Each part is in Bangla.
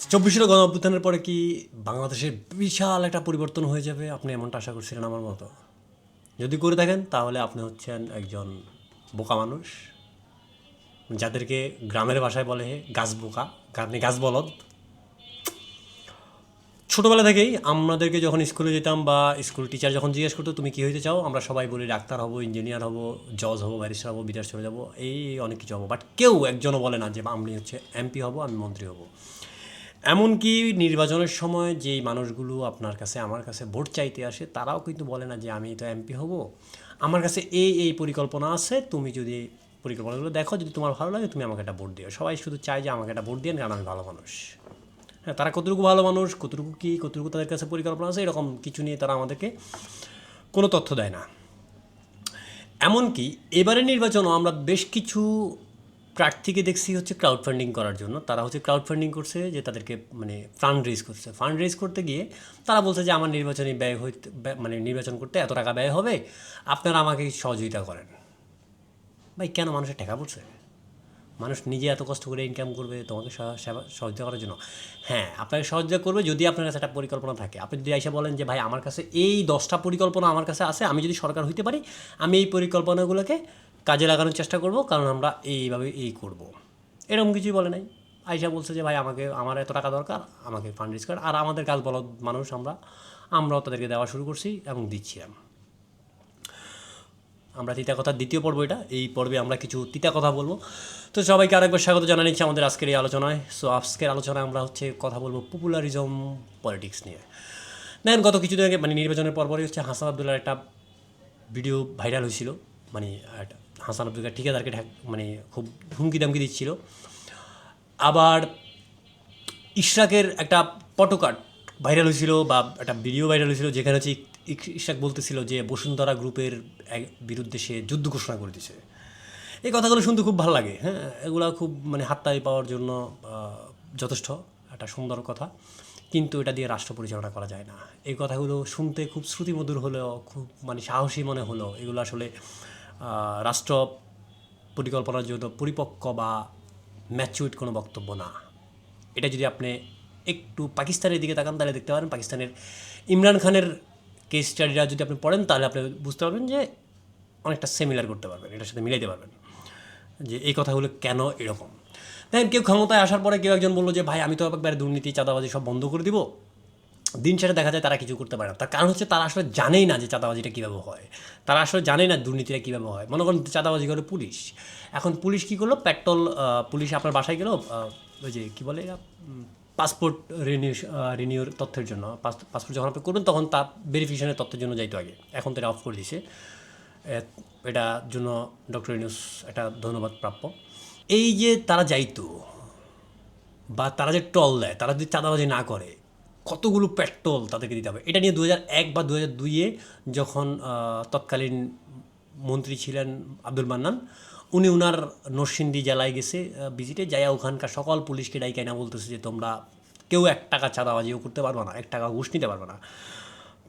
চব্বিশের গণঅভ্যুত্থানের পরে কি বাংলাদেশের বিশাল একটা পরিবর্তন হয়ে যাবে আপনি এমনটা আশা করছিলেন আমার মতো? যদি করে থাকেন তাহলে আপনি হচ্ছেন একজন বোকা মানুষ, যাদেরকে গ্রামের ভাষায় বলে গাছ বোকা, আপনি গাছ বলদ। ছোটোবেলা থেকেই আমাদেরকে যখন স্কুলে যেতাম বা স্কুল টিচার যখন জিজ্ঞেস করতো তুমি কী হইতে চাও, আমরা সবাই বলি ডাক্তার হব, ইঞ্জিনিয়ার হব, জজ হব, ব্যারিস্টার হব, বিদেশ চলে যাবো, এই অনেক কিছু হবো। বাট কেউ একজনও বলে না যে আমি হচ্ছে এমপি হব, আমি মন্ত্রী হব। এমনকি নির্বাচনের সময় যেই মানুষগুলো আপনার কাছে আমার কাছে ভোট চাইতে আসে তারাও কিন্তু বলে না যে আমি তো এমপি হব, আমার কাছে এই পরিকল্পনা আছে, তুমি যদি পরিকল্পনাগুলো দেখো, যদি তোমার ভালো লাগে তুমি আমাকে একটা ভোট দিও। সবাই শুধু চায় যে আমাকে একটা ভোট দিন, কারণ আমি ভালো মানুষ। হ্যাঁ, তারা কতটুকু ভালো মানুষ, কতটুকু তাদের কাছে পরিকল্পনা আছে, এরকম কিছু নিয়ে তারা আমাদেরকে কোনো তথ্য দেয় না। এমনকি এবারের নির্বাচনও আমরা বেশ কিছু প্রার্থীকে দেখছি হচ্ছে ক্রাউড ফান্ডিং করার জন্য। তারা হচ্ছে ক্রাউড ফান্ডিং করছে, যে তাদেরকে মানে ফান্ড রেজ করছে। ফান্ড রেজ করতে গিয়ে তারা বলছে যে আমার নির্বাচনী ব্যয় হইতে মানে নির্বাচন করতে এত টাকা ব্যয় হবে, আপনারা আমাকে সহযোগিতা করেন। ভাই, কেন মানুষের টাকা পড়ছে? মানুষ নিজে এত কষ্ট করে ইনকাম করবে তোমাকে সহযোগিতা করার জন্য? হ্যাঁ, আপনাকে সহযোগিতা করবে যদি আপনার কাছে একটা পরিকল্পনা থাকে। আপনি যদি এসে বলেন যে ভাই আমার কাছে এই 10টা পরিকল্পনা আমার কাছে আছে, আমি যদি সরকার হইতে পারি আমি এই পরিকল্পনাগুলোকে কাজে লাগানোর চেষ্টা করব, কারণ আমরা এইভাবে করব, এরকম কিছুই বলে নাই। আইসা বলছে যে ভাই আমার এত টাকা দরকার, আমাকে ফান্ড রেজ কর। আর আমাদের কাজ বলদ মানুষ আমরাও তাদেরকে দেওয়া শুরু করছি এবং দিচ্ছিলাম। আমরা তিতা কথার দ্বিতীয় পর্ব এটা। এই পর্বে আমরা কিছু তিতা কথা বলবো। তো সবাইকে আরেকবার স্বাগত জানা নিচ্ছি আমাদের আজকের এই আলোচনায়। সো আজকের আলোচনায় আমরা হচ্ছে কথা বলবো পপুলারিজম পলিটিক্স নিয়ে। দেখেন, গত কিছুদিন আগে মানে নির্বাচনের পরপরই হচ্ছে হাসান আবদুল্লার একটা ভিডিও ভাইরাল হয়েছিল। মানে হাসান আবদুল্লাহ ঠিকাদারকে মানে খুব হুমকি দামকি দিচ্ছিল। আবার ইশরাকের একটা পটোকার্ড ভাইরাল হয়েছিল বা একটা ভিডিও ভাইরাল হয়েছিল, যেখানে হচ্ছে ইশরাক বলতেছিল যে বসুন্ধরা গ্রুপের বিরুদ্ধে সে যুদ্ধ ঘোষণা করে দিছে। এই কথাগুলো শুনতে খুব ভালো লাগে। হ্যাঁ, এগুলো খুব মানে হাততালি পাওয়ার জন্য যথেষ্ট একটা সুন্দর কথা, কিন্তু এটা দিয়ে রাষ্ট্র পরিচালনা করা যায় না। এই কথাগুলো শুনতে খুব শ্রুতিমধুর হলেও, খুব মানে সাহসী মনে হলো, এগুলো আসলে রাষ্ট্র পরিকল্পনার জন্য পরিপক্ক বা ম্যাচিউরড কোনো বক্তব্য না। এটা যদি আপনি একটু পাকিস্তানের দিকে তাকান তাহলে দেখতে পারেন, পাকিস্তানের ইমরান খানের কেস স্টাডিটা যদি আপনি পড়েন তাহলে আপনি বুঝতে পারবেন যে অনেকটা সিমিলার করতে পারবেন, এটার সাথে মিলাইতে পারবেন যে এই কথাগুলো কেন এরকম। দেখেন, কেউ ক্ষমতায় আসার পরে কেউ একজন বললো যে ভাই আমি তো একবারে দুর্নীতি চাঁদাবাজি সব বন্ধ করে দিব। দিন শেষে দেখা যায় তারা কিছু করতে পারে না। তার কারণ হচ্ছে তারা আসলে জানেই না যে চাঁদাবাজিটা কীভাবে হয়, তারা আসলে জানেই না দুর্নীতিটা কীভাবে হয়। মনে করেন চাঁদাবাজি করে পুলিশ, এখন পুলিশ কী করলো, পেট্রোল পুলিশ আপনার বাসায় গেল, ওই যে কী বলে পাসপোর্ট রিনিউর তথ্যের জন্য। পাসপোর্ট যখন আপনি করবেন তখন তার ভেরিফিকেশনের তথ্যের জন্য যাইতো আগে, এখন তো এটা অফ করে দিছে। এটার জন্য ডক্টর ইউনূস একটা ধন্যবাদ প্রাপ্য। এই যে তারা যাইতো বা তারা যে টল দেয়, তারা যদি চাঁদাবাজি না করে কতগুলো পেট্রোল তাদেরকে দিতে হবে। এটা নিয়ে 2001 বা 2002-এ যখন তৎকালীন মন্ত্রী ছিলেন আব্দুল মান্নান, উনি উনার নরসিংদী জেলায় গেছে ভিজিটে, যাইয়া ওখানকার সকল পুলিশকে ডাইকা না বলতেছে যে তোমরা কেউ 1 টাকা চাঁদাবাজিও করতে পারবে না, 1 টাকা ঘুষ নিতে পারবে না।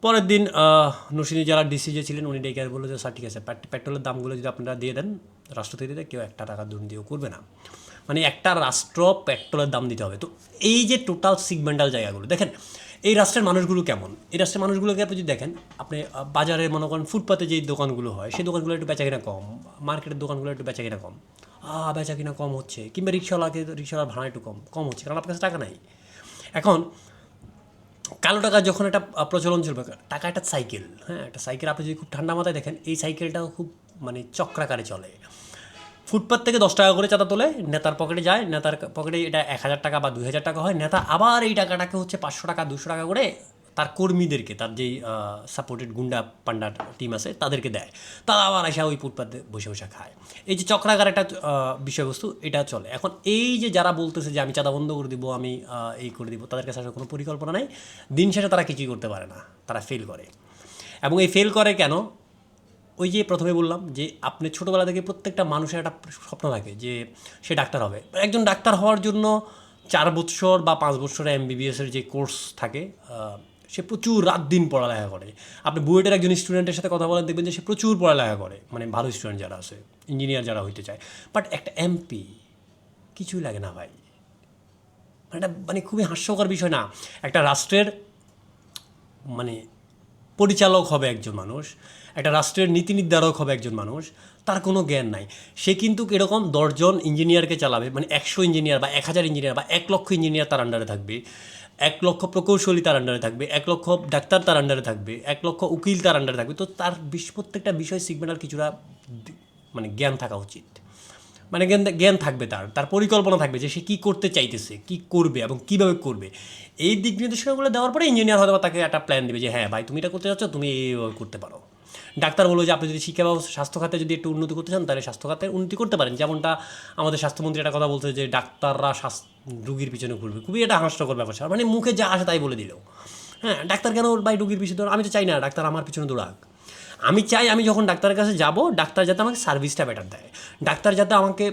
পরের দিন নরসিংদী জেলার ডিসি যে ছিলেন উনি ডেকে বললো যে স্যার ঠিক আছে, পেট্রোলের দামগুলো যদি আপনারা দিয়ে দেন রাষ্ট্র থেকে দিতে, কেউ 1 টাকা দুর্নীতিও করবে না। মানে একটা রাষ্ট্র পেট্রোলের দাম দিতে হবে। তো এই যে টোটাল সিগমেন্টাল জায়গাগুলো দেখেন, এই রাষ্ট্রের মানুষগুলো কেমন, এই রাষ্ট্রের মানুষগুলোকে আপনি যদি দেখেন, আপনি বাজারে মনে করেন ফুটপাতে যেই দোকানগুলো হয় সেই দোকানগুলো একটু বেচা কিনা কম, মার্কেটের দোকানগুলো একটু বেচা কিনা কম, বেচা কিনা কম হচ্ছে, কিংবা রিক্সাওয়ালার ভাড়া একটু কম হচ্ছে, কারণ আপনার কাছে টাকা নাই। এখন কালো টাকা যখন একটা প্রচলন চলবে, টাকা একটা সাইকেল, হ্যাঁ, একটা সাইকেল আপনি যদি খুব ঠান্ডা মাথায় দেখেন, এই সাইকেলটাও খুব মানে চক্রাকারে চলে। ফুটপাত থেকে 10 টাকা করে চাঁদা তোলে, নেতার পকেটে যায়, নেতার পকেটে এটা 1,000 টাকা বা 2,000 টাকা হয়, নেতা আবার এই টাকাটাকে হচ্ছে 500 টাকা 200 টাকা করে তার কর্মীদেরকে, তার যেই সাপোর্টেড গুন্ডা পান্ডা টিম আছে তাদেরকে দেয়। তারা আবার আসা ওই ফুটপাতে বসে বসে খায়। এই যে চক্রাকার একটা বিষয়বস্তু, এটা চলে। এখন এই যে যারা বলতেছে যে আমি চাঁদা বন্ধ করে দিব, আমি এই করে দিব, তাদের কাছে আসলে কোনো পরিকল্পনা নাই। দিন শেষে তারা কিছুই করতে পারে না, তারা ফেল করে। এবং এই ফেল করে কেন? ওই যে প্রথমে বললাম যে আপনি ছোটোবেলা থেকে প্রত্যেকটা মানুষের একটা স্বপ্ন থাকে যে সে ডাক্তার হবে। একজন ডাক্তার হওয়ার জন্য 4 বৎসর বা 5 বৎসরের এমবিবিএসের যে কোর্স থাকে, সে প্রচুর রাত দিন পড়ালেখা করে। আপনি বুয়েটের একজন স্টুডেন্টের সাথে কথা বলেন, দেখবেন যে সে প্রচুর পড়ালেখা করে, মানে ভালো স্টুডেন্ট যারা আছে, ইঞ্জিনিয়ার যারা হইতে চায়। বাট একটা এমপি কিছুই লাগে না ভাই। এটা মানে খুবই হাস্যকর বিষয় না? একটা রাষ্ট্রের মানে পরিচালক হবে একজন মানুষ, একটা রাষ্ট্রের নীতি নির্ধারক হবে একজন মানুষ, তার কোনো জ্ঞান নাই। সে কিন্তু এরকম 10জন ইঞ্জিনিয়ারকে চালাবে, মানে 100 ইঞ্জিনিয়ার বা 1000 ইঞ্জিনিয়ার বা 1 লক্ষ ইঞ্জিনিয়ার তার আন্ডারে থাকবে, 1 লক্ষ প্রকৌশলী তার আন্ডারে থাকবে, 1 লক্ষ ডাক্তার তার আন্ডারে থাকবে, 1 লক্ষ উকিল তার আন্ডারে থাকবে। তো তার প্রত্যেকটা বিষয় সিগন্যাল কিছুটা মানে জ্ঞান থাকা উচিত, মানে জ্ঞান জ্ঞান থাকবে, তার পরিকল্পনা থাকবে যে সে কী করতে চাইতেছে, কী করবে এবং কীভাবে করবে। এই দিক নির্দেশনাগুলো দেওয়ার পরে ইঞ্জিনিয়ার হয়তো তাকে একটা প্ল্যান দেবে যে হ্যাঁ ভাই তুমি এটা করতে চাচ্ছ, তুমি এইভাবে করতে পারো। ডাক্তার বলবো যে আপনি যদি শিক্ষা ব্যবস্থা স্বাস্থ্য খাতে যদি একটু উন্নতি করতে চান তাহলে স্বাস্থ্য খাতে উন্নতি করতে পারেন, যেমনটা আমাদের স্বাস্থ্যমন্ত্রী একটা কথা বলছে যে ডাক্তাররা রুগীর পিছনে ঘুরবে। খুবই এটা হাস্যকর ব্যাপার, মানে মুখে যা আসে তাই বলে দিল। হ্যাঁ, ডাক্তার কেন ভাই রুগীর পিছনে দৌড়? আমি তো চাই না ডাক্তার আমার পিছনে দৌড়াক। আমি চাই আমি যখন ডাক্তারের কাছে যাব, ডাক্তার যাতে আমাকে সার্ভিসটা বেটার দেয়, ডাক্তার যাতে আমাকে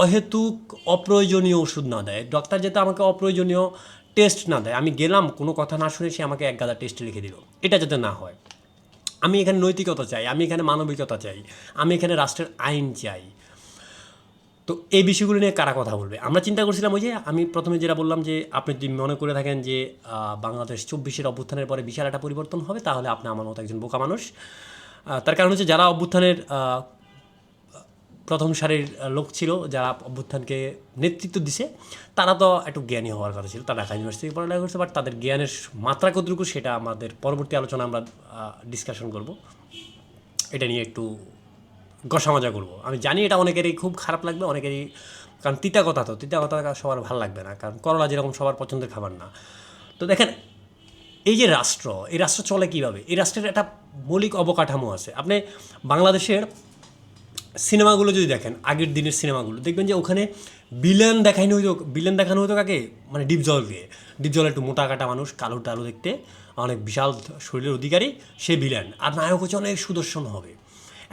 অহেতুক অপ্রয়োজনীয় ওষুধ না দেয়, ডাক্তার যাতে আমাকে অপ্রয়োজনীয় টেস্ট না দেয়। আমি গেলাম কোনো কথা না শুনে সে আমাকে 1 গাদা টেস্ট লিখে দিল, এটা যাতে না হয়। আমি এখানে নৈতিকতা চাই, আমি এখানে মানবিকতা চাই, আমি এখানে রাষ্ট্রের আইন চাই। তো এই বিষয়গুলো নিয়ে কারা কথা বলবে? আমরা চিন্তা করছিলাম ওই যে আমি প্রথমে যেটা বললাম যে আপনি যদি মনে করে থাকেন যে বাংলাদেশ 24-এর অভ্যুত্থানের পরে বিশাল একটা পরিবর্তন হবে, তাহলে আপনি আমার মতো একজন বোকা মানুষ। তার কারণ হচ্ছে যারা অভ্যুত্থানের প্রথম সারির লোক ছিল, যারা অভ্যুত্থানকে নেতৃত্ব দিছে, তারা তো একটু জ্ঞানী হওয়ার কথা ছিল, তারা ঢাকা ইউনিভার্সিটি পড়ালেখা করছে, বাট তাদের জ্ঞানের মাত্রা কতটুকু সেটা আমাদের পরবর্তী আলোচনা আমরা ডিসকাশন করব। এটা নিয়ে একটু গসামজা করবো। আমি জানি এটা অনেকেরই খুব খারাপ লাগবে, অনেকেরই, কারণ তিতা কথা সবার ভালো লাগবে না, কারণ করলা যেরকম সবার পছন্দের খাবার না। তো দেখেন, এই যে রাষ্ট্র, এই রাষ্ট্র চলে কীভাবে? এই রাষ্ট্রের একটা মৌলিক অবকাঠামো আছে। আপনি বাংলাদেশের সিনেমাগুলো যদি দেখেন, আগের দিনের সিনেমাগুলো দেখবেন যে ওখানে বিলেন দেখানো হতো কাকে? মানে ডিপজল একটু মোটা কাটা মানুষ, কালো টালো দেখতে, অনেক বিশাল শরীরের অধিকারী, সে ভিলেন। আর নায়ক হচ্ছে অনেক সুদর্শন হবে।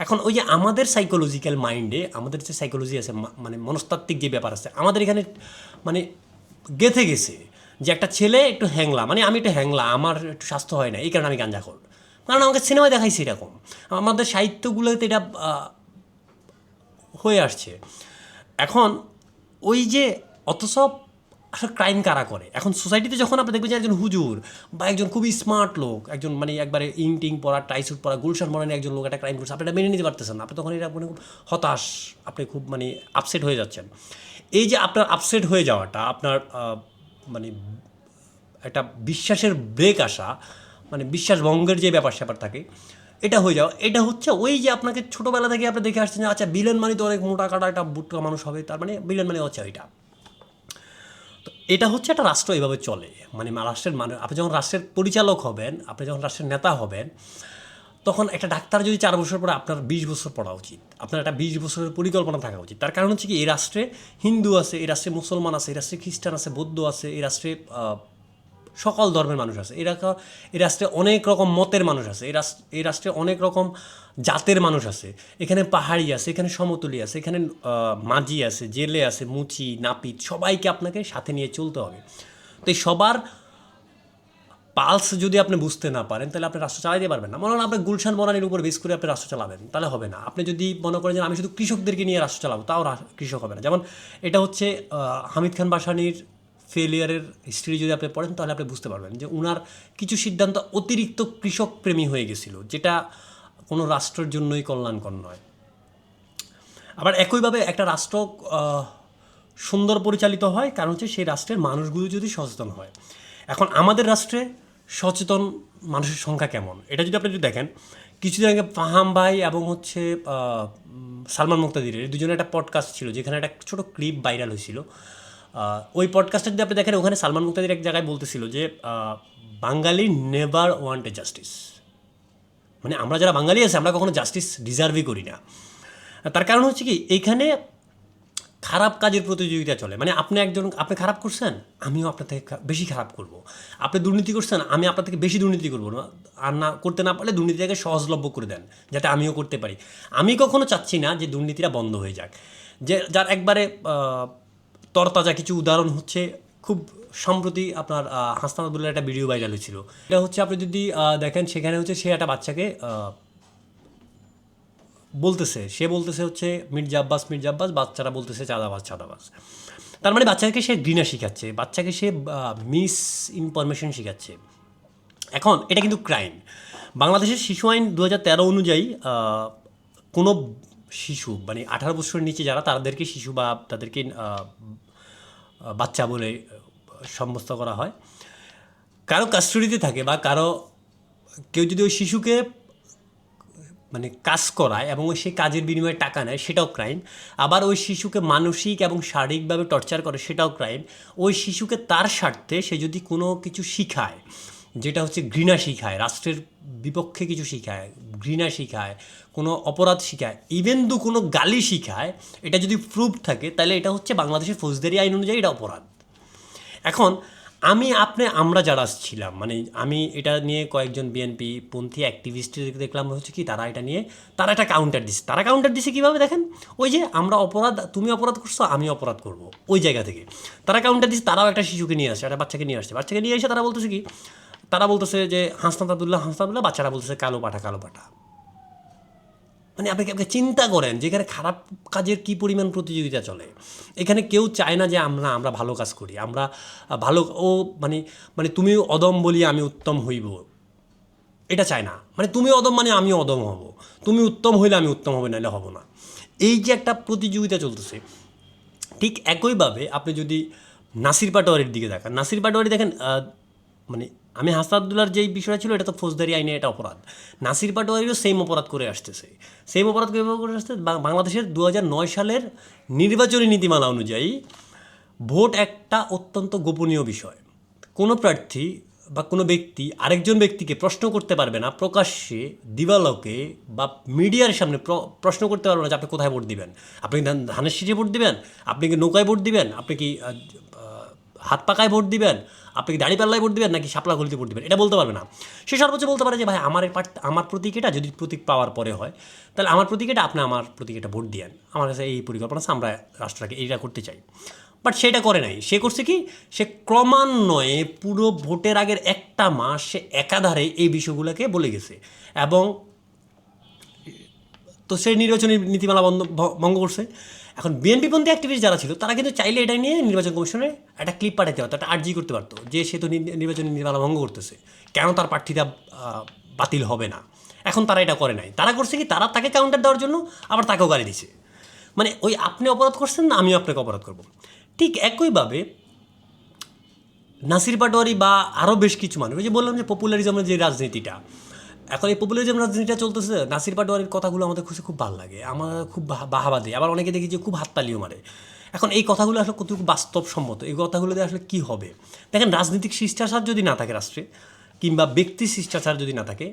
এখন ওই যে আমাদের সাইকোলজিক্যাল মাইন্ডে, আমাদের যে সাইকোলজি আছে, মানে মনস্তাত্ত্বিক যে ব্যাপার আছে, আমাদের এখানে মানে গেঁথে গেছে যে একটা ছেলে একটু হ্যাংলা, মানে আমি একটু হ্যাংলা, আমার একটু স্বাস্থ্য হয় না, এই কারণে আমি গাঁজা খোর, কারণ আমাকে সিনেমায় দেখাইছে এরকম। আমাদের সাহিত্যগুলোতে এটা হয়ে আসছে। এখন ওই যে অথচ আসলে ক্রাইম কারা করে? এখন সোসাইটিতে যখন আপনি দেখবেন যে একজন হুজুর বা একজন খুবই স্মার্ট লোক, একজন মানে একবারে ইংটিং পরা, টাইস্যুট পরা, গুলশান মরানি একজন লোক একটা ক্রাইম করছে, আপনি এটা মেনে নিতে পারতেছেন না, আপনি তখন এটা মানে খুব হতাশ, আপনি খুব মানে আপসেট হয়ে যাচ্ছেন। এই যে আপনার আপসেট হয়ে যাওয়াটা, আপনার মানে একটা বিশ্বাসের ব্রেক আসা, মানে বিশ্বাস ভঙ্গের যে ব্যাপার স্যাপার থাকে, এটা হয়ে যাওয়া, এটা হচ্ছে ওই যে আপনাকে ছোটোবেলা থেকে আপনি দেখে আসছেন যে আচ্ছা বিলেন মানে তো অনেক মোটা কাটা একটা বুটকা মানুষ হবে, তার মানে বিলেন মানে হচ্ছে ওইটা। তো এটা হচ্ছে একটা রাষ্ট্র এভাবে চলে, মানে রাষ্ট্রের মানে আপনি যখন রাষ্ট্রের পরিচালক হবেন, আপনি যখন রাষ্ট্রের নেতা হবেন, তখন একটা ডাক্তার যদি 4 বছর পরে, আপনার 20 বছর পড়া উচিত, আপনার একটা 20 বছরের পরিকল্পনা থাকা উচিত। তার কারণ হচ্ছে কি, এই রাষ্ট্রে হিন্দু আছে, এই রাষ্ট্রে মুসলমান আছে, এই রাষ্ট্রে খ্রিস্টান আছে, বৌদ্ধ আছে, এই রাষ্ট্রে সকল ধর্মের মানুষ আছে, এই রাষ্ট্রে অনেক রকম মতের মানুষ আছে, এই রাষ্ট্রে অনেক রকম জাতের মানুষ আছে। এখানে পাহাড়ি আছে, এখানে সমতলি আছে, এখানে মাঝি আছে, জেলে আছে, মুচি নাপিত, সবাইকে আপনাকে সাথে নিয়ে চলতে হবে। তো এই সবার পালস যদি আপনি বুঝতে না পারেন, তাহলে আপনি রাষ্ট্র চালাইতে পারবেন না। মনে হয় আপনি গুলশান বনানির উপর বেস করে আপনি রাষ্ট্র চালাবেন, তাহলে হবে না। আপনি যদি মনে করেন যে আমি শুধু কৃষকদেরকে নিয়ে রাষ্ট্র চালাবো, তাও কৃষক হবে না। যেমন এটা হচ্ছে হামিদ খান বাসানির ফেলিয়ারের হিস্ট্রি যদি আপনি পড়েন, তাহলে আপনি বুঝতে পারবেন যে উনার কিছু সিদ্ধান্ত অতিরিক্ত কৃষক প্রেমী হয়ে গেছিলো, যেটা কোনো রাষ্ট্রের জন্যই কল্যাণকর নয়। আবার একইভাবে একটা রাষ্ট্র সুন্দর পরিচালিত হয় কারণ হচ্ছে সেই রাষ্ট্রের মানুষগুলো যদি সচেতন হয়। এখন আমাদের রাষ্ট্রে সচেতন মানুষের সংখ্যা কেমন, এটা যদি আপনি দেখেন, কিছুদিন আগে ফাহাম ভাই এবং হচ্ছে সালমান মুক্তাদিরের দুজনের একটা পডকাস্ট ছিল, যেখানে একটা ছোটো ক্লিপ ভাইরাল হয়েছিল। ওই পডকাস্টটা যদি আপনি দেখেন, ওখানে সালমান মুক্তাদির এক জায়গায় বলতেছিল যে বাঙালি নেভার ওয়ান্ট এ জাস্টিস, মানে আমরা যারা বাঙালি আছে আমরা কখনো জাস্টিস ডিজার্ভই করি না। তার কারণ হচ্ছে কি, এইখানে খারাপ কাজের প্রতিযোগিতা চলে, মানে আপনি খারাপ করছেন, আমিও আপনার থেকে বেশি খারাপ করব। আপনি দুর্নীতি করছেন, আমি আপনার থেকে বেশি দুর্নীতি করবো না, আর না করতে না পারলে দুর্নীতিটাকে সহজলভ্য করে দেন যাতে আমিও করতে পারি। আমি কখনো চাচ্ছি না যে দুর্নীতিটা বন্ধ হয়ে যাক। যে যার একবারে তরতাজা কিছু উদাহরণ হচ্ছে, খুব সম্প্রতি আপনার হাসনাত আবদুল্লাহ একটা ভিডিও ভাইরাল হয়েছিল। এটা হচ্ছে আপনি যদি দেখেন, সেখানে হচ্ছে সে একটা বাচ্চাকে সে বলতেছে হচ্ছে মির্জা আব্বাস, বাচ্চারা বলতেছে চাঁদাবাজ। তার মানে বাচ্চাকে সে ঘৃণা শেখাচ্ছে, বাচ্চাকে সে মিস ইনফরমেশন শেখাচ্ছে। এখন এটা কিন্তু ক্রাইম। বাংলাদেশের শিশু আইন 2013 অনুযায়ী কোনো শিশু মানে 18 বছরের নিচে যারা, তাদেরকে শিশু বা তাদেরকে বাচ্চা বলে সাব্যস্ত করা হয়। কারো কাস্টডিতে থাকে বা কেউ যদি ওই শিশুকে মানে কাজ করায় এবং ওই সেই কাজের বিনিময়ে টাকা নেয়, সেটাও ক্রাইম। আবার ওই শিশুকে মানসিক এবং শারীরিকভাবে টর্চার করে, সেটাও ক্রাইম। ওই শিশুকে তার স্বার্থে সে যদি কোনো কিছু শিখায়, যেটা হচ্ছে ঘৃণা শিখায়, রাষ্ট্রের বিপক্ষে কিছু শিখায়, ঘৃণা শিখায়, কোনো অপরাধ শিখায়, ইভেন দু কোনো গালি শিখায়, এটা যদি প্রুফ থাকে, তাহলে এটা হচ্ছে বাংলাদেশের ফৌজদারি আইন অনুযায়ী এটা অপরাধ। এখন আমরা যারা ছিলাম, মানে আমি এটা নিয়ে কয়েকজন বিএনপি পন্থী অ্যাক্টিভিস্টদের দেখলাম হচ্ছে কি, তারা এটা নিয়ে তারা একটা কাউন্টার দিচ্ছে। তারা কাউন্টার দিচ্ছে কীভাবে দেখেন, ওই যে আমরা অপরাধ, তুমি অপরাধ করছো, আমি অপরাধ করবো, ওই জায়গা থেকে তারা কাউন্টার দিচ্ছে। তারাও একটা শিশুকে নিয়ে আসছে, একটা বাচ্চাকে নিয়ে আসছে। বাচ্চাকে নিয়ে এসে তারা বলতেছে কি, তারা বলতেছে যে হাসনাত আবদুল্লাহ, বাচ্চারা বলতেছে কালো পাঠা। মানে আপনি চিন্তা করেন যে এখানে খারাপ কাজের কী পরিমাণ প্রতিযোগিতা চলে। এখানে কেউ চায় না যে আমরা ভালো কাজ করি, আমরা ভালো মানে মানে তুমি অদম বলি আমি উত্তম হইব, এটা চায় না। মানে তুমি অদম মানে আমিও অদম হব, তুমি উত্তম হইলে আমি উত্তম হব, নাহলে হব না। এই যে একটা প্রতিযোগিতা চলতেছে। ঠিক একইভাবে আপনি যদি নাসির পাটোয়ারির দিকে দেখেন, নাসির পাটোয়ারি দেখেন, মানে আমি হাসনাত যেই বিষয়টা ছিল, এটা তো ফৌজদারি আইনে এটা অপরাধ। নাসির পাটোয়ারিও সেম অপরাধ করে আসতেছে। সেম অপরাধ কীভাবে করে আসছে, বাংলাদেশের 2009 সালের নির্বাচনী নীতিমালা অনুযায়ী ভোট একটা অত্যন্ত গোপনীয় বিষয়। কোনো প্রার্থী বা কোনো ব্যক্তি আরেকজন ব্যক্তিকে প্রশ্ন করতে পারবে না প্রকাশ্যে, দিবালোকে বা মিডিয়ার সামনে প্রশ্ন করতে পারবে না যে আপনি কোথায় ভোট দিবেন। আপনি ধানের শীষে ভোট দিবেন, আপনি কি নৌকায় ভোট দিবেন, আপনি কি হাত পাকায় ভোট দিবেন, আপনি কি দাড়ি পাল্লায় ভোট দিবেন, নাকি শাপলা গলিতে ভোট দিবেন, এটা বলতে পারবে না। সে সর্বোচ্চ বলতে পারে যে ভাই আমার প্রতীক এটা, যদি প্রতীক পাওয়ার পরে হয় তাহলে আমার প্রতীক এটা, আপনি আমার প্রতীক এটা ভোট দিয়েন, আমার কাছে এই পরিকল্পনা আছে, আমরা রাষ্ট্রটাকে এইটা করতে চাই। বাট সেটা করে নাই। সে করছে কি, সে ক্রমান্বয়ে পুরো ভোটের আগের একটা মাস সে একাধারে এই বিষয়গুলোকে বলে গেছে। এবং তো সেই নির্বাচনী নীতিমালা ভঙ্গ করছে। এখন বিএনপিপন্থী অ্যাক্টিভিস্ট যারা ছিল, তারা কিন্তু চাইলে এটা নিয়ে নির্বাচন কমিশনে একটা ক্লিপ পাঠাতে পারতো, একটা আর্জি করতে পারতো যে সে তো নির্বাচনী নীতিমালা ভঙ্গ করতেছে, কেন তার প্রার্থীরা বাতিল হবে না। এখন তারা এটা করে নাই। তারা করছে কি, তারা তাকে কাউন্টার দেওয়ার জন্য আবার তাকেও গালি দিছে। মানে ওই আপনি অপরাধ করছেন না, আমিও আপনাকে অপরাধ করব। ঠিক একইভাবে নাসির পাটোয়ারি বা আরও বেশ কিছু মানুষ, ওই যে বললাম যে পপুলারিজমের যে রাজনীতিটা, এখন এই পপুলারিজম রাজনীতিটা চলতেছে, নাসির পাটোয়ারির কথাগুলো আমাদের খুব ভালো লাগে, আমার খুব বাহাবা দেয়। আবার অনেকে দেখি যে খুব হাততালিও মারে। এখন এই কথাগুলো আসলে কতটুকু বাস্তবসম্মত, এই কথাগুলো দিয়ে আসলে কী হবে? দেখেন, রাজনৈতিক শিষ্টাচার যদি না থাকে রাষ্ট্রে, কিংবা ব্যক্তি শিষ্টাচার যদি না থাকে,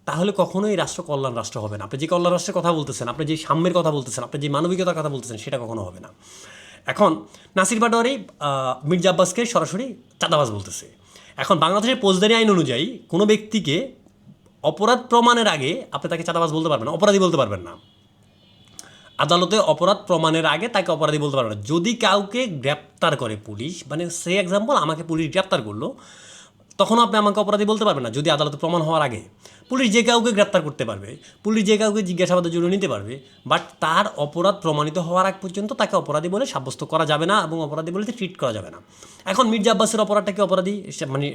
তাহলে কখনোই রাষ্ট্র কল্যাণ রাষ্ট্র হবে না। আপনি যে কল্যাণ রাষ্ট্রের কথা বলতেছেন, আপনি যে সাম্যের কথা বলতেছেন, আপনি যে মানবিকতার কথা বলতেছেন, সেটা কখনো হবে না। এখন নাসির পাটোয়ারি মির্জা আব্বাসকে সরাসরি চাঁদাবাজ বলতেছে। এখন বাংলাদেশের ফৌজদারি আইন অনুযায়ী কোনো ব্যক্তিকে অপরাধ প্রমাণের আগে আপনি তাকে চাঁদাবাজ বলতে পারবেন না, অপরাধী বলতে পারবেন না। আদালতে অপরাধ প্রমাণের আগে তাকে অপরাধী বলতে পারবেন না। যদি কাউকে গ্রেপ্তার করে পুলিশ, মানে সে এক্সাম্পল, আমাকে পুলিশ গ্রেপ্তার করলো, তখনও আপনি আমাকে অপরাধী বলতে পারবেন না যদি আদালতে প্রমাণ হওয়ার আগে। পুলিশ যে কাউকে গ্রেপ্তার করতে পারবে, পুলিশ যে কাউকে জিজ্ঞাসাবাদের জন্য নিতে পারবে, বাট তার অপরাধ প্রমাণিত হওয়ার আগ পর্যন্ত তাকে অপরাধী বলে সাব্যস্ত করা যাবে না এবং অপরাধী বলে ট্রিট করা যাবে না। এখন মির্জা আব্বাসের অপরাধটাকে অপরাধী মানে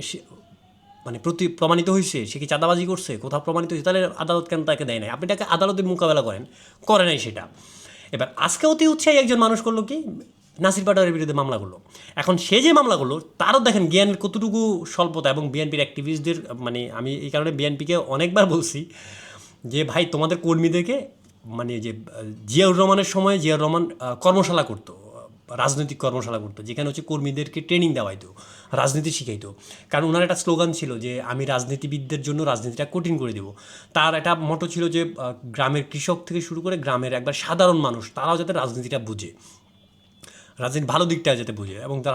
মানে প্রমাণিত হয়েছে, সে কি চাঁদাবাজি করছে, কোথাও প্রমাণিত হয়েছে, তাহলে আদালত কেন তাকে দেয় নাই? আপনি তাকে আদালতের মোকাবেলা করে নাই সেটা। এবার আজকে অতি উৎসাহী একজন মানুষ করলো কি, নাসির পাটোয়ারির বিরুদ্ধে মামলা করলো। এখন সে যে মামলা করলো, তারও দেখেন জ্ঞান কতটুকু স্বল্পতা। এবং বিএনপির অ্যাক্টিভিস্টদের, মানে আমি এই কারণে বিএনপিকে অনেকবার বলছি যে ভাই, তোমাদের কর্মীদেরকে, মানে যে জিয়াউর রহমানের সময় জিয়াউর রহমান কর্মশালা করতো, রাজনৈতিক কর্মশালা করতো, যেখানে হচ্ছে কর্মীদেরকে ট্রেনিং দেওয়াইতো, রাজনীতি শিখাইতো। কারণ ওনার একটা স্লোগান ছিল যে আমি রাজনীতিবিদদের জন্য রাজনীতিটা কঠিন করে দেবো। তার একটা মটো ছিল যে গ্রামের কৃষক থেকে শুরু করে গ্রামের একবার সাধারণ মানুষ, তারাও যাতে রাজনীতিটা বুঝে, রাজনীতির ভালো দিকটা যাতে বুঝে এবং তার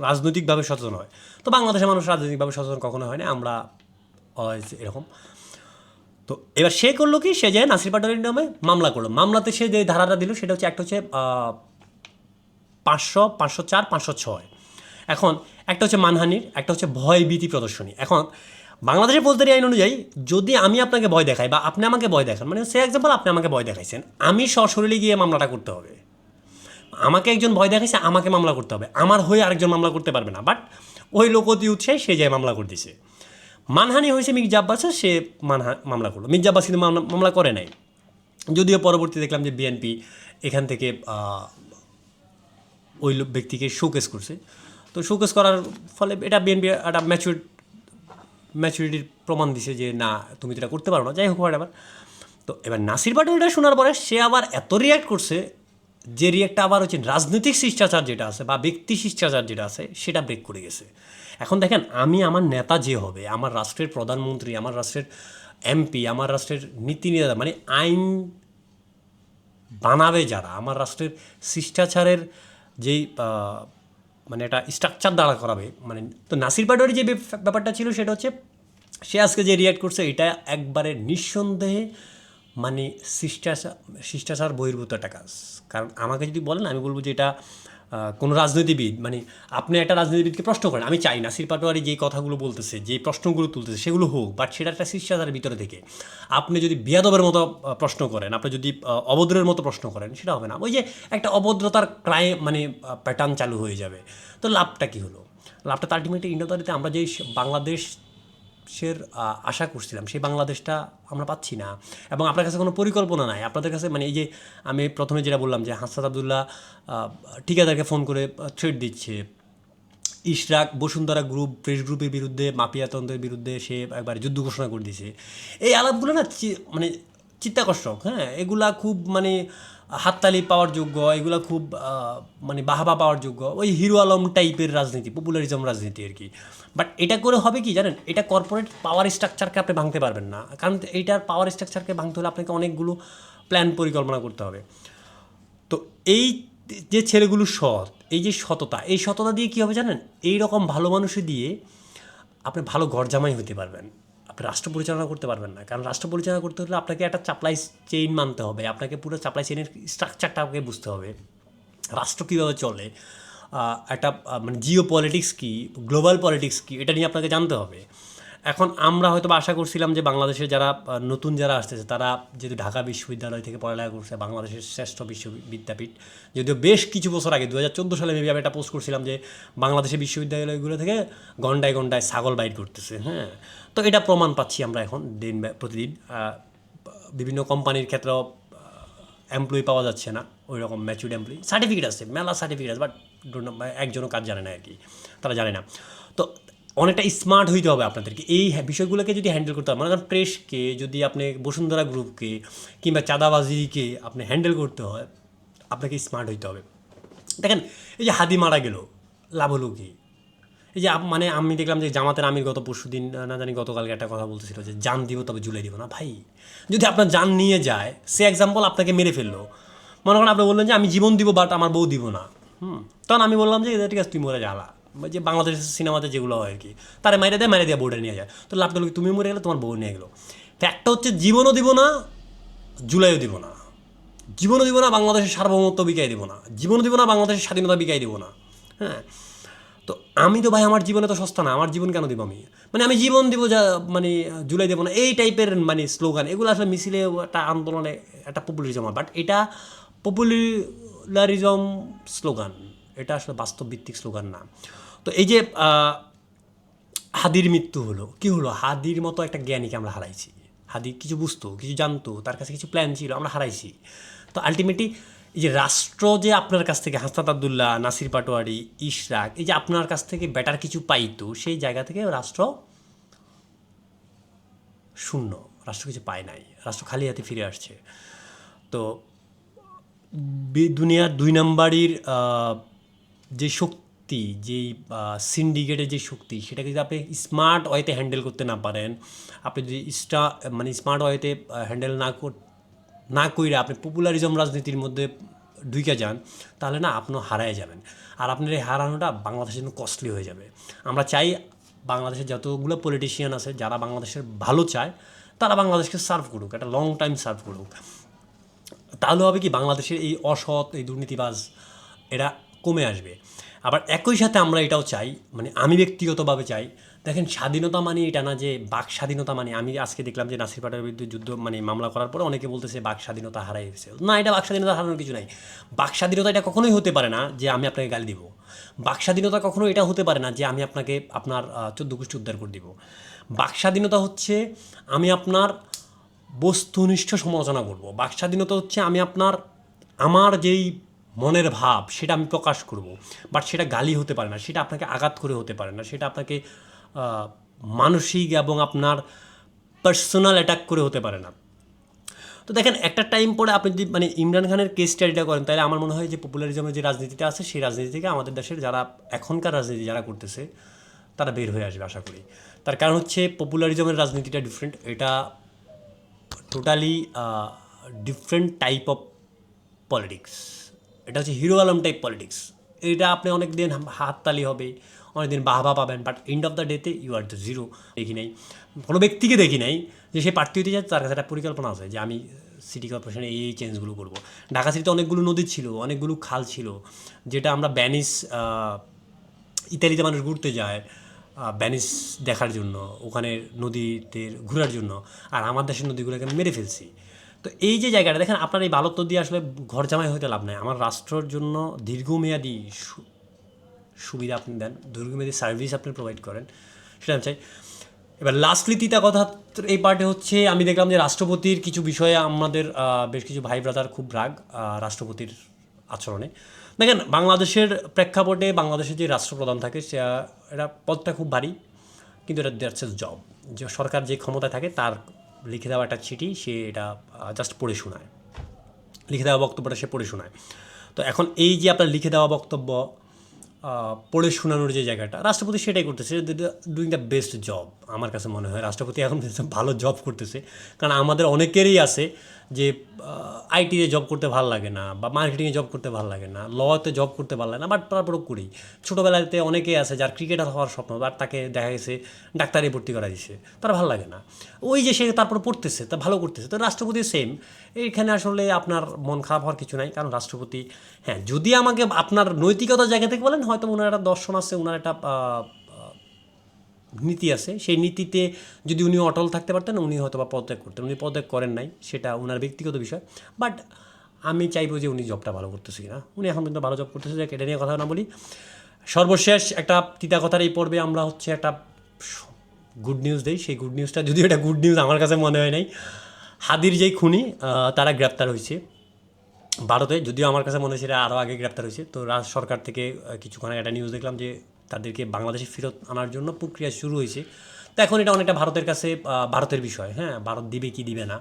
রাজনৈতিকভাবে সচেতন হয়। তো বাংলাদেশের মানুষ রাজনৈতিকভাবে সচেতন কখনো হয় না, আমরা এরকম। তো এবার সে করলো কি, সে যায় নাসির পাটোয়ারির নামে মামলা করলো। মামলাতে সে যে ধারাটা দিল সেটা হচ্ছে, একটা হচ্ছে 500, 504, 506। এখন একটা হচ্ছে মানহানির, একটা হচ্ছে ভয় ভীতি প্রদর্শনী। এখন বাংলাদেশের ফৌজদারি আইন অনুযায়ী যদি আমি আপনাকে ভয় দেখাই বা আপনি আমাকে ভয় দেখান, মানে সে এক্সাম্পল, আপনি আমাকে ভয় দেখাইছেন, আমি সশরীরে গিয়ে মামলাটা করতে হবে। আমাকে একজন ভয় দেখাইছে, আমাকে মামলা করতে হবে, আমার হয়ে আরেকজন মামলা করতে পারবে না, বাট ওই লোক অতি উৎসাহে সে যায় মামলা করতেছে। মানহানি হয়েছে মির্জা আব্বাসের, সে মামলা করলো। মির্জা আব্বাস কিন্তু মামলা করে নাই, যদিও পরবর্তী দেখলাম যে বিএনপি এখান থেকে ওই ব্যক্তিকে শোকেস করছে। তো শোকেস করার ফলে এটা বিএনপি একটা ম্যাচুরিটির প্রমাণ দিছে যে না, তুমি তো এটা করতে পারো না, যাই হোক আবার। তো এবার নাসির পাটোয়ারিটা শোনার পরে সে আবার এত রিয়্যাক্ট করছে, যে রিয়্যাক্টটা আবার হচ্ছে রাজনৈতিক শিষ্টাচার যেটা আছে বা ব্যক্তি শিষ্টাচার যেটা আছে সেটা ব্রেক করে গেছে। এখন দেখেন, আমি আমার নেতা যে হবে, আমার রাষ্ট্রের প্রধানমন্ত্রী, আমার রাষ্ট্রের এমপি, আমার রাষ্ট্রের নীতি নির্ধারক, মানে আইন বানাবে যারা, আমার রাষ্ট্রের শিষ্টাচারের যেই মানে একটা স্ট্রাকচার দাঁড়া করাবে, মানে তো নাসির পাটোয়ারি যে ব্যাপারটা ছিল সেটা হচ্ছে সে আজকে যে রিয়্যাক্ট করছে এটা একবারে নিঃসন্দেহে মানে শিষ্টাচার বহির্ভূত একটা কাজ। কারণ আমাকে যদি বলেন, আমি বলবো যে এটা কোনো রাজনীতিবিদ, মানে আপনি একটা রাজনীতিবিদকে প্রশ্ন করেন, আমি চাই নাসির পাটোয়ারি যেই কথাগুলো বলতেছে, যে প্রশ্নগুলো তুলতেছে সেগুলো হোক, বাট সেটা একটা শিষ্টাচারের ভিতরে থেকে। আপনি যদি বিয়াদবের মতো প্রশ্ন করেন, আপনি যদি অভদ্রের মতো প্রশ্ন করেন, সেটা হবে না। ওই যে একটা অভদ্রতার মানে প্যাটার্ন চালু হয়ে যাবে। তো লাভটা কী হলো? লাভটা তো আলটিমেটলি ইন্ডোদারিতে আমরা যেই বাংলাদেশের আশা করছিলাম সেই বাংলাদেশটা আমরা পাচ্ছি না, এবং আপনার কাছে কোনো পরিকল্পনা নাই আপনাদের কাছে। মানে এই যে আমি প্রথমে যেটা বললাম যে হাসনাত আবদুল্লাহ ঠিকাদারকে ফোন করে থ্রেট দিচ্ছে, ইশরাক বসুন্ধরা গ্রুপ প্রেস গ্রুপের বিরুদ্ধে, মাফিয়াতন্ত্রের বিরুদ্ধে সে একবার যুদ্ধ ঘোষণা করে দিয়েছে। এই আলাপগুলো না মানে চিত্তাকর্ষক, হ্যাঁ, এগুলা খুব মানে হাততালি পাওয়ার যোগ্য, এগুলো খুব মানে বাহাবা পাওয়ার যোগ্য, ওই হিরো আলম টাইপের রাজনীতি, পপুলারিজম রাজনীতি আর কি। বাট এটা করে হবে কি জানেন, এটা কর্পোরেট পাওয়ার স্ট্রাকচারকে আপনি ভাঙতে পারবেন না, কারণ এইটার পাওয়ার স্ট্রাকচারকে ভাঙতে হলে আপনাকে অনেকগুলো প্ল্যান পরিকল্পনা করতে হবে। তো এই যে ছেলেগুলো সৎ, এই যে সততা, এই সততা দিয়ে কী হবে জানেন, এই রকম ভালো মানুষে দিয়ে আপনি ভালো ঘরজামাই হতে পারবেন, আপনি রাষ্ট্র পরিচালনা করতে পারবেন না। কারণ রাষ্ট্র পরিচালনা করতে হলে আপনাকে একটা সাপ্লাই চেইন মানতে হবে, আপনাকে পুরো সাপ্লাই চেইনের স্ট্রাকচারটাকে বুঝতে হবে, রাষ্ট্র কীভাবে চলে, একটা মানে জিও পলিটিক্স কী, গ্লোবাল পলিটিক্স কী, এটা নিয়ে আপনাকে জানতে হবে। এখন আমরা হয়তো আশা করছিলাম যে বাংলাদেশে যারা নতুন যারা আসতেছে তারা যেহেতু ঢাকা বিশ্ববিদ্যালয় থেকে পড়ালেখা করছে, বাংলাদেশের শ্রেষ্ঠ বিদ্যাপীঠ, যদিও বেশ কিছু বছর আগে 2014 সালে মেবি আমি একটা পোস্ট করছিলাম যে বাংলাদেশের বিশ্ববিদ্যালয়গুলো থেকে ঘণ্টায় ঘণ্টায় ছাগল বাইট করতেছে, হ্যাঁ। তো এটা প্রমাণ পাচ্ছি আমরা এখন প্রতিদিন। বিভিন্ন কোম্পানির ক্ষেত্রেও এমপ্লয়ি পাওয়া যাচ্ছে না, ওই রকম ম্যাচুর্ড এমপ্লয়ি। সার্টিফিকেট আছে, মেলা সার্টিফিকেট আছে, বাট একজনও কাজ জানে না আর কি, তারা জানে না। তো অনেকটা স্মার্ট হইতে হবে আপনাদেরকে, এই বিষয়গুলোকে যদি হ্যান্ডেল করতে হবে। মানে প্রেসকে যদি আপনি বসুন্ধরা গ্রুপকে কিংবা চাঁদাবাজিকে আপনি হ্যান্ডেল করতে হয়, আপনাকে স্মার্ট হইতে হবে। দেখেন, এই যে হাদি মারা গেল, লাভ হলো কি? এই যে মানে আমি দেখলাম যে জামাতের আমির গত পরশু দিন না জানি গতকালকে একটা কথা বলতেছিল যে জান দিব তবে জুলাই দিব না। ভাই, যদি আপনার জান নিয়ে যায়, সে এক্সাম্পল আপনাকে মেরে ফেললো, মনে করেন আপনি বললেন যে আমি জীবন দিব বাট আমার বউ দিব না, তখন আমি বললাম যে ঠিক আছে তুই মরে জ্বালা, যে বাংলাদেশের সিনেমাতে যেগুলো হয় আর কি, তারা মাইরে দিয়ে বোর্ডে নিয়ে যায়। তো লাভ গেলো তুমি মরে গেলে, তোমার বউ নিয়ে গেলো। ফ্যাক্টটা হচ্ছে জীবনও দিব না, জুলাইও দিব না, জীবনও দিব না, বাংলাদেশের সার্বভৌমত্ব বিকাই দিব না, জীবনও দিব না, বাংলাদেশের স্বাধীনতা বিকাই দিব না, হ্যাঁ। তো আমি তো ভাই, আমার জীবনে তো সস্তা না, আমার জীবন কেন দিব আমি? মানে আমি জীবন দিব যা, মানে জুলাই দেবো না, এই টাইপের মানে স্লোগান, এগুলো আসলে মিছিলে একটা আন্দোলনে একটা পপুলারিজম হয়, বাট এটা পপুলারিজম স্লোগান, এটা আসলে বাস্তবভিত্তিক স্লোগান না। তো এই যে হাদির মৃত্যু হলো, কি হলো? হাদির মতো একটা জ্ঞানীকে আমরা হারাইছি। হাদি কিছু বুঝতো, কিছু জানতো, তার কাছে কিছু প্ল্যান ছিল, আমরা হারাইছি। তো আলটিমেটলি এই যে রাষ্ট্র যে আপনার কাছ থেকে হাসনাত আবদুল্লাহ, নাসির পাটোয়ারি, ইশরাক, এই যে আপনার কাছ থেকে বেটার কিছু পাইতো, সেই জায়গা থেকে রাষ্ট্র শূন্য, রাষ্ট্র কিছু পায় নাই, রাষ্ট্র খালি হাতে ফিরে আসছে। তো দুনিয়ার 2 নাম্বারির যে শক্তি, যেই সিন্ডিকেটের যে শক্তি, সেটাকে যদি আপনি স্মার্ট ওয়েতে হ্যান্ডেল করতে না পারেন, আপনি যদি মানে স্মার্ট ওয়েতে হ্যান্ডেল না কইরা আপনি পপুলারিজম রাজনীতির মধ্যে ঢুকে যান, তাহলে না আপনি হারায় যাবেন। আর আপনার এই হারানোটা বাংলাদেশের জন্য কস্টলি হয়ে যাবে। আমরা চাই বাংলাদেশের যতগুলো পলিটিশিয়ান আছে যারা বাংলাদেশের ভালো চায়, তারা বাংলাদেশকে সার্ভ করুক, একটা লং টাইম সার্ভ করুক। তাহলে হবে কি, বাংলাদেশের এই অসৎ, এই দুর্নীতিবাজ এরা কমে আসবে। আবার একই সাথে আমরা এটাও চাই, মানে আমি ব্যক্তিগতভাবে চাই, দেখেন স্বাধীনতা মানে এটা না যে বাক স্বাধীনতা মানে, আমি আজকে দেখলাম যে নাসির পাটোয়ারির বিরুদ্ধে যুদ্ধ মানে মামলা করার পরে অনেকে বলতেছে বাক স্বাধীনতা হারাই গেছে। না, এটা বাক স্বাধীনতা হারানোর কিছু নাই। বাক স্বাধীনতা এটা কখনোই হতে পারে না যে আমি আপনাকে গালি দিব। বাক স্বাধীনতা কখনো এটা হতে পারে না যে আমি আপনাকে আপনার 14 গোষ্ঠী উদ্ধার করে দিব। বাক স্বাধীনতা হচ্ছে আমি আপনার বস্তুনিষ্ঠ সমালোচনা করব। বাক স্বাধীনতা হচ্ছে আমি আপনার আমার যেই মনের ভাব সেটা আমি প্রকাশ করব, বাট সেটা গালি হতে পারে না, সেটা আপনাকে আঘাত করে হতে পারে না, সেটা আপনাকে মানসিক এবং আপনার পার্সোনাল অ্যাটাক করে হতে পারে না। তো দেখেন একটা টাইম পরে আপনি যদি মানে ইমরান খানের কেস স্টাডিটা করেন, তাহলে আমার মনে হয় যে পপুলারিজমের যে রাজনীতিটা আছে সেই রাজনীতি থেকে আমাদের দেশের যারা এখনকার রাজনীতি যারা করতেছে তারা বের হয়ে আসবে আশা করি। তার কারণ হচ্ছে পপুলারিজমের রাজনীতিটা ডিফারেন্ট, এটা totally different type of politics. এটা হচ্ছে হিরো আলম টাইপ পলিটিক্স। এটা আপনি অনেক দিন হাততালি হবে, অনেক দিন বাহবা পাবেন, বাট এন্ড অফ দ্য ডেতে ইউ আর দ্য জিরো। দেখি নাই কোনো ব্যক্তিকে, দেখি নাই যে সে প্রার্থী হতে যায় তার কাছে একটা পরিকল্পনা আছে যে আমি সিটি কর্পোরেশনে এই চেঞ্জগুলো করবো। ঢাকা সিটিতে অনেকগুলো নদী ছিল, অনেকগুলো খাল ছিল, যেটা আমরা ভ্যানিস ইতালিতে মানুষ ঘুরতে যায় ভ্যানিস দেখার জন্য, ওখানে নদীতে ঘোরার জন্য, আর আমার দেশের নদীগুলোকে আমি মেরে ফেলছি। তো এই যে জায়গাটা দেখেন, আপনার এই বালত্ব দিয়ে আসলে ঘর জামাই হইতে লাভ নাই। আমার রাষ্ট্রের জন্য দীর্ঘমেয়াদী সুবিধা আপনি দেন, দীর্ঘমেয়াদী সার্ভিস আপনি প্রোভাইড করেন, সেটা আমি চাই। এবার লাস্টলি তিতা কথা এই পার্টে হচ্ছে, আমি দেখলাম যে রাষ্ট্রপতির কিছু বিষয়ে আমাদের বেশ কিছু ভাই ব্রাদার খুব রাগ রাষ্ট্রপতির আচরণে। দেখেন বাংলাদেশের প্রেক্ষাপটে বাংলাদেশের যে রাষ্ট্রপ্রধান থাকে সে এটা পদটা খুব ভারী, কিন্তু এটা দ্যাটস এ জব। যে সরকার যে ক্ষমতায় থাকে তার লিখে দেওয়া একটা চিঠি সে এটা জাস্ট পড়ে শোনায়, লিখে দেওয়া বক্তব্যটা সে পড়ে শোনায়। তো এখন এই যে আপনার লিখে দেওয়া বক্তব্য পড়ে শোনানোর যে জায়গাটা, রাষ্ট্রপতি সেটাই করতেছে, ডুইং দ্য বেস্ট জব। আমার কাছে মনে হয় রাষ্ট্রপতি এখন ভালো জব করতেছে। কারণ আমাদের অনেকেরই আছে যে আইটিতে জব করতে ভালো লাগে না, বা মার্কেটিংয়ে জব করতে ভালো লাগে না, লতে জব করতে ভালো লাগে না, বাট তারপরেও করি। ছোটোবেলাতে অনেকেই আছে যার ক্রিকেটার হওয়ার স্বপ্ন, বাট তাকে দেখা গেছে ডাক্তারে ভর্তি করা দিয়েছে, তার ভালো লাগে না, ওই যে সে তারপর পড়তেছে, তা ভালো করতেছে। তো রাষ্ট্রপতি সেম, এইখানে আসলে আপনার মন খারাপ হওয়ার কিছু নাই। কারণ রাষ্ট্রপতি, হ্যাঁ, যদি আমাকে আপনার নৈতিকতার জায়গা থেকে বলেন, হয়তো ওনার একটা দর্শন আছে, ওনার একটা নীতি আছে, সেই নীতিতে যদি উনি অটল থাকতে পারতেন উনি হয়তো বা পদত্যাগ করতেন। উনি পদত্যাগ করেন নাই, সেটা ওনার ব্যক্তিগত বিষয়। বাট আমি চাইবো যে উনি জবটা ভালো করতেছে কিনা, উনি এখন পর্যন্ত ভালো জব করতেছে, যে এটা নিয়ে কথা না বলি। সর্বশেষ একটা তিতা কথার এই পর্বে আমরা হচ্ছে একটা গুড নিউজ দেই। সেই গুড নিউজটা, যদিও এটা গুড নিউজ আমার কাছে মনে হয় নাই, হাদির যেই খুনি তারা গ্রেপ্তার হয়েছে ভারতে, যদিও আমার কাছে মনে হয় সেটা আরও আগে গ্রেপ্তার হয়েছে। তো সরকার থেকে কিছুক্ষণ আগে একটা নিউজ দেখলাম যে তাদেরকে বাংলাদেশে ফেরত আনার জন্য প্রক্রিয়া শুরু হয়েছে। তো এখন এটা অনেকটা ভারতের কাছে ভারতের বিষয়, হ্যাঁ, ভারত দিবে কি দিবে না,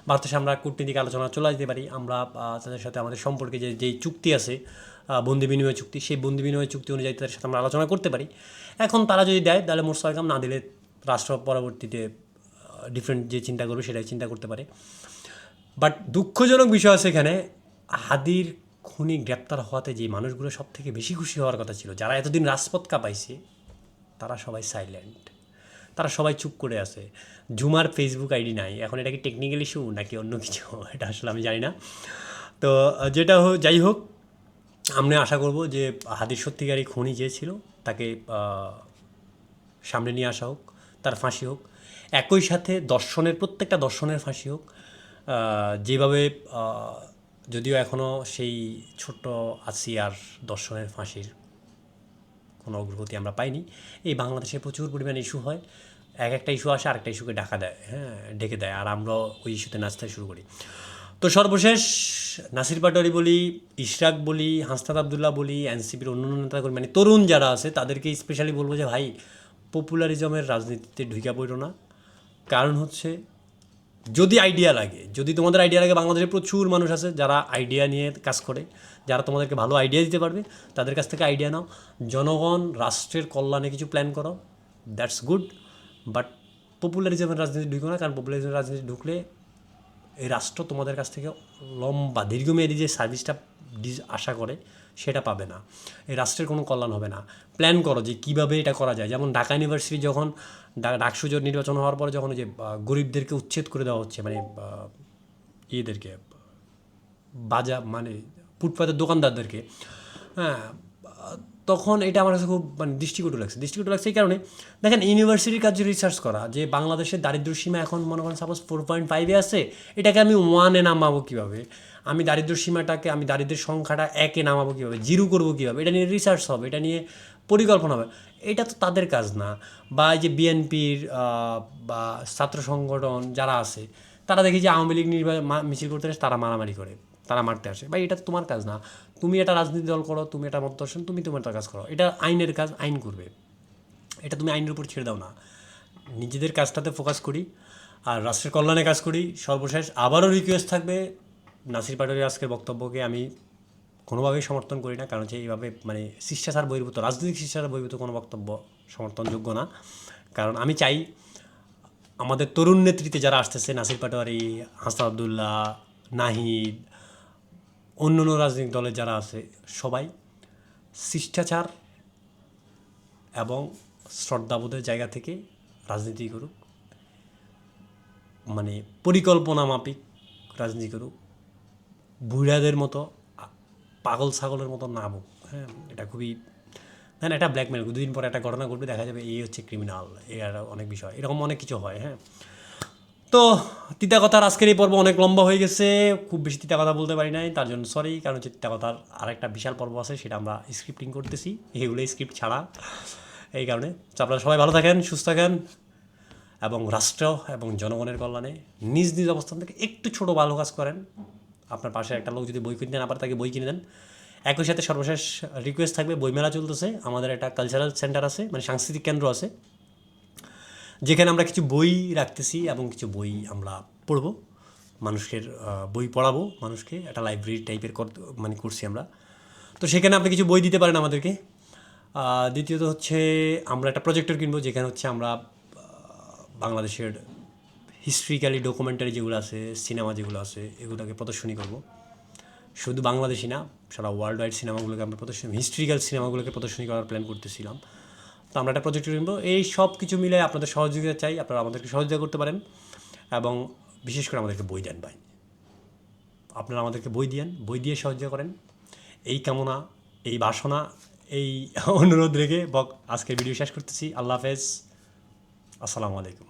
ভারতের সাথে আমরা কূটনীতিক আলোচনা চলে যেতে পারি। আমরা তাদের সাথে আমাদের সম্পর্কে যেই চুক্তি আছে, বন্দি বিনিময় চুক্তি, সেই বন্দি বিনিময় চুক্তি অনুযায়ী তাদের সাথে আমরা আলোচনা করতে পারি। এখন তারা যদি দেয় তাহলে মোস্ট ওয়েলকাম, না দিলে রাষ্ট্র পরবর্তীতে ডিফারেন্ট যে চিন্তা করবে সেটাই চিন্তা করতে পারে। বাট দুঃখজনক বিষয় আছে এখানে, হাদির খুনি গ্রেপ্তার হওয়াতে যে মানুষগুলো সব থেকে বেশি খুশি হওয়ার কথা ছিল, যারা এতদিন রাজপথ কাঁপাইছে, তারা সবাই সাইলেন্ট, তারা সবাই চুপ করে আছে। ঝুমার ফেসবুক আইডি নাই, এখন এটা কি টেকনিক্যাল ইস্যু নাকি অন্য কিছু, এটা আসলে আমি জানি না। তো যেটা যাই হোক, আমরা আশা করব যে হাদির সত্যিকারই খুনি যে ছিল তাকে সামনে নিয়ে আসা হোক, তার ফাঁসি হোক। একই সাথে প্রত্যেকটা দর্শনের ফাঁসি হোক। যেভাবে যদিও এখনও সেই ছোট্ট আসিয়ার দর্শনের ফাঁসির কোনো অগ্রগতি আমরা পাইনি। এই বাংলাদেশে প্রচুর পরিমাণে ইস্যু হয়, একটা ইস্যু আসে আরেকটা ইস্যুকে ঢেকে দেয়, আর আমরা ওই ইস্যুতে নাচতে শুরু করি। তো সর্বশেষ নাসির পাটোয়ারি বলি, ইশরাক বলি, হাসনাত আবদুল্লাহ বলি, এনসিপির অন্য নেতাকর্মী মানে তরুণ যারা আছে তাদেরকে স্পেশালি বলবো যে ভাই, পপুলারিজমের রাজনীতিতে ঢুকে পড়ো না। কারণ হচ্ছে যদি আইডিয়া লাগে, যদি তোমাদের আইডিয়া লাগে, বাংলাদেশে প্রচুর মানুষ আছে যারা আইডিয়া নিয়ে কাজ করে, যারা তোমাদেরকে ভালো আইডিয়া দিতে পারবে, তাদের কাছ থেকে আইডিয়া নাও। জনগণ রাষ্ট্রের কল্যাণে কিছু প্ল্যান করো, দ্যাটস গুড। বাট পপুলারিজমের রাজনীতি ঢুকো না, কারণ পপুলারিজমের রাজনীতি ঢুকলে এই রাষ্ট্র তোমাদের কাছ থেকে লম্বা দীর্ঘমেয়াদী যে সার্ভিসটা আশা করে সেটা পাবে না, এই রাষ্ট্রের কোনো কল্যাণ হবে না। প্ল্যান করো যে কীভাবে এটা করা যায়। যেমন ঢাকা ইউনিভার্সিটি যখন ডাকসু নির্বাচন হওয়ার পরে যখন যে গরিবদেরকে উচ্ছেদ করে দেওয়া হচ্ছে, মানে ইয়েদেরকে বাজার মানে ফুটপাতের দোকানদারদেরকে, হ্যাঁ, তখন এটা আমার কাছে খুব মানে দৃষ্টিকটু লাগছে এই কারণে দেখেন ইউনিভার্সিটির কাছে রিসার্চ করা যে বাংলাদেশের দারিদ্র্য সীমা এখন মনে করেন সাপোজ 4.5 আছে, এটাকে আমি 1-এ নামাবো কীভাবে, আমি দারিদ্র্য সীমাটাকে আমি দারিদ্র্যের সংখ্যাটা 1-এ নামাবো কীভাবে, 0 করবো কীভাবে, এটা নিয়ে রিসার্চ হবে, এটা নিয়ে পরিকল্পনা হবে। এটা তো তাদের কাজ না। বা এই যে বিএনপির বা ছাত্র সংগঠন যারা আছে তারা দেখি যে আওয়ামী লীগ মিছিল করতে আসে, তারা মারামারি করে, তারা মারতে আসে, ভাই এটা তো তোমার কাজ না। তুমি এটা রাজনীতি দল করো, তুমি এটা মতদর্শন, তুমি তোমার কাজ করো, এটা আইনের কাজ, আইন করবে, এটা তুমি আইনের উপর ছেড়ে দাও না। নিজেদের কাজটাতে ফোকাস করি আর রাষ্ট্রের কল্যাণে কাজ করি। সর্বশেষ আবারও রিকোয়েস্ট থাকবে, নাসির পাটোয়ারির আজকের বক্তব্যকে আমি কোনোভাবেই সমর্থন করি না, কারণ হচ্ছে এইভাবে মানে শিষ্টাচার বহির্ভূত, রাজনৈতিক শিষ্টাচার বহির্ভূত কোনো বক্তব্য সমর্থনযোগ্য না। কারণ আমি চাই আমাদের তরুণ নেতৃত্বে যারা আসতেছে, নাসির পাটোয়ারি, হাসান আবদুল্লাহ, নাহিদ, অন্য অন্য রাজনৈতিক দলের যারা আছে, সবাই শিষ্টাচার এবং শ্রদ্ধাবোধের জায়গা থেকে রাজনীতি করুক, মানে পরিকল্পনা মাফিক রাজনীতি করুক, বুড়াদের মতো পাগল ছাগলের মতো না হোক। হ্যাঁ, এটা খুবই না, এটা ব্ল্যাকমেল। দুদিন পরে একটা ঘটনা ঘটবে, দেখা যাবে এই হচ্ছে ক্রিমিনাল, এর অনেক বিষয়, এরকম অনেক কিছু হয়। হ্যাঁ, তো তিতা কথার আজকের এই পর্ব অনেক লম্বা হয়ে গেছে, খুব বেশি তিতা কথা বলতে পারি নাই, তার জন্য সরি। কারণ হচ্ছে তিতা কথার আরেকটা বিশাল পর্ব আছে, সেটা আমরা স্ক্রিপ্টিং করতেছি, এগুলো স্ক্রিপ্ট ছাড়া। এই কারণে আপনারা সবাই ভালো থাকেন, সুস্থ থাকেন এবং রাষ্ট্র এবং জনগণের কল্যাণে নিজ নিজ অবস্থান থেকে একটু ছোটো ভালো কাজ করেন। আপনার পাশে একটা লোক যদি বই কিনতে না পারে, তাকে বই কিনে দেন। একই সাথে সর্বশেষ রিকোয়েস্ট থাকবে, বইমেলা চলতেছে, আমাদের একটা কালচারাল সেন্টার আছে, মানে সাংস্কৃতিক কেন্দ্র আছে, যেখানে আমরা কিছু বই রাখতেছি এবং কিছু বই আমরা পড়বো, মানুষের বই পড়াবো, মানুষকে একটা লাইব্রেরি টাইপের মানে করছি আমরা। তো সেখানে আপনি কিছু বই দিতে পারেন আমাদেরকে। দ্বিতীয়ত হচ্ছে আমরা একটা প্রজেক্টর কিনবো, যেখানে হচ্ছে আমরা বাংলাদেশের হিস্ট্রিক্যালি ডকুমেন্টারি যেগুলো আছে, সিনেমা যেগুলো আছে, এগুলোকে প্রদর্শনী করব। শুধু বাংলাদেশি না, সারা ওয়ার্ল্ড ওয়াইড সিনেমাগুলোকে আমরা প্রদর্শনী, হিস্ট্রিক্যাল সিনেমাগুলোকে প্রদর্শনী করার প্ল্যান করতেছিলাম। তো আমরা একটা প্রজেক্ট কিনবো। এই সব কিছু মিলে আপনাদের সহযোগিতা চাই, আপনারা আমাদেরকে সহযোগিতা করতে পারেন এবং বিশেষ করে আমাদেরকে বই দেন ভাই, আপনারা আমাদেরকে বই দিয়েন, বই দিয়ে সহযোগিতা করেন। এই কামনা, এই বাসনা, এই অনুরোধ রেখে আজকের ভিডিও শেষ করতেছি। আল্লাহ হাফেজ, আসসালামু আলাইকুম।